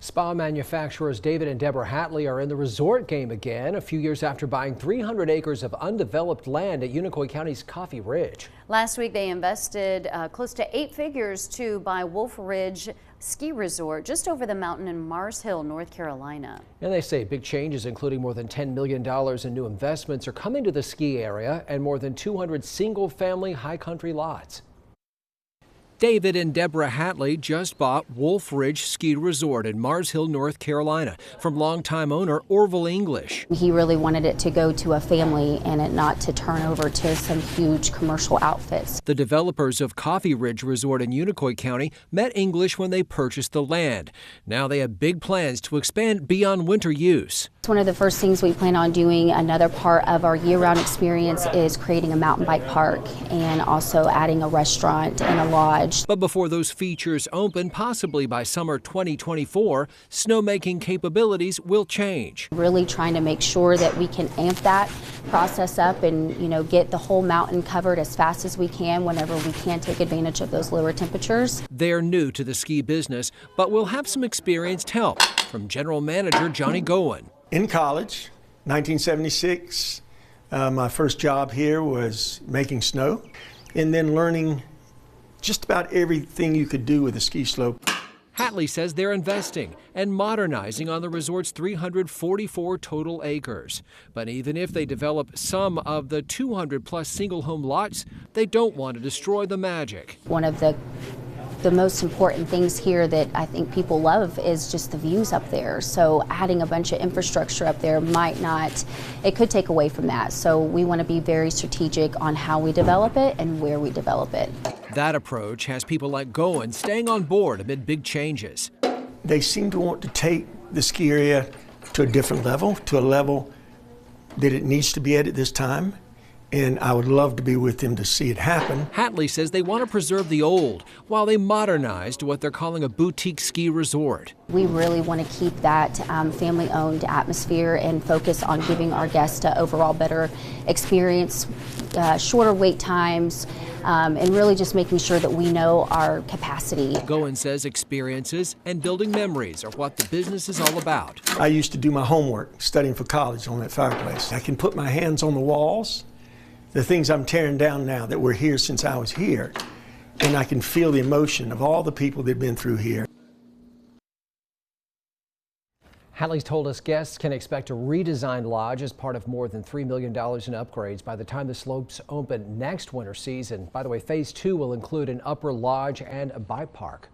Spa manufacturers David and Deborah Hatley are in the resort game again, a few years after buying 300 acres of undeveloped land at Unicoi County's Coffee Ridge. Last week, they invested close to 8 figures to buy Wolf Laurel Ski Resort just over the mountain in Mars Hill, North Carolina. And they say big changes, including more than $10 million in new investments, are coming to the ski area and more than 200 single-family high country lots. David and Deborah Hatley just bought Wolf Ridge Ski Resort in Mars Hill, North Carolina, from longtime owner Orville English. He really wanted it to go to a family and it not to turn over to some huge commercial outfits. The developers of Coffee Ridge Resort in Unicoi County met English when they purchased the land. Now they have big plans to expand beyond winter use. It's one of the first things we plan on doing. Another part of our year-round experience is creating a mountain bike park and also adding a restaurant and a lodge. But before those features open, possibly by summer 2024, snowmaking capabilities will change. Really trying to make sure that we can amp that process up and, get the whole mountain covered as fast as we can whenever we can take advantage of those lower temperatures. They're new to the ski business, but will have some experienced help from General Manager Johnny Goen. In college, 1976, my first job here was making snow and then learning just about everything you could do with a ski slope. Hatley says they're investing and modernizing on the resort's 344 total acres. But even if they develop some of the 200-plus single-home lots, they don't want to destroy the magic. One of the most important things here that I think people love is just the views up there. So adding a bunch of infrastructure up there it could take away from that. So we want to be very strategic on how we develop it and where we develop it. That approach has people like Goen staying on board amid big changes. They seem to want to take the ski area to a different level, to a level that it needs to be at this time. And I would love to be with them to see it happen. Hatley says they want to preserve the old while they modernize to what they're calling a boutique ski resort. We really want to keep that family-owned atmosphere and focus on giving our guests an overall better experience, shorter wait times, and really just making sure that we know our capacity. Goen says experiences and building memories are what the business is all about. I used to do my homework studying for college on that fireplace. I can put my hands on the walls, the things I'm tearing down now that were here since I was here, and I can feel the emotion of all the people that have been through here. Hatley's told us guests can expect a redesigned lodge as part of more than $3 million in upgrades by the time the slopes open next winter season. By the way, phase 2 will include an upper lodge and a bike park.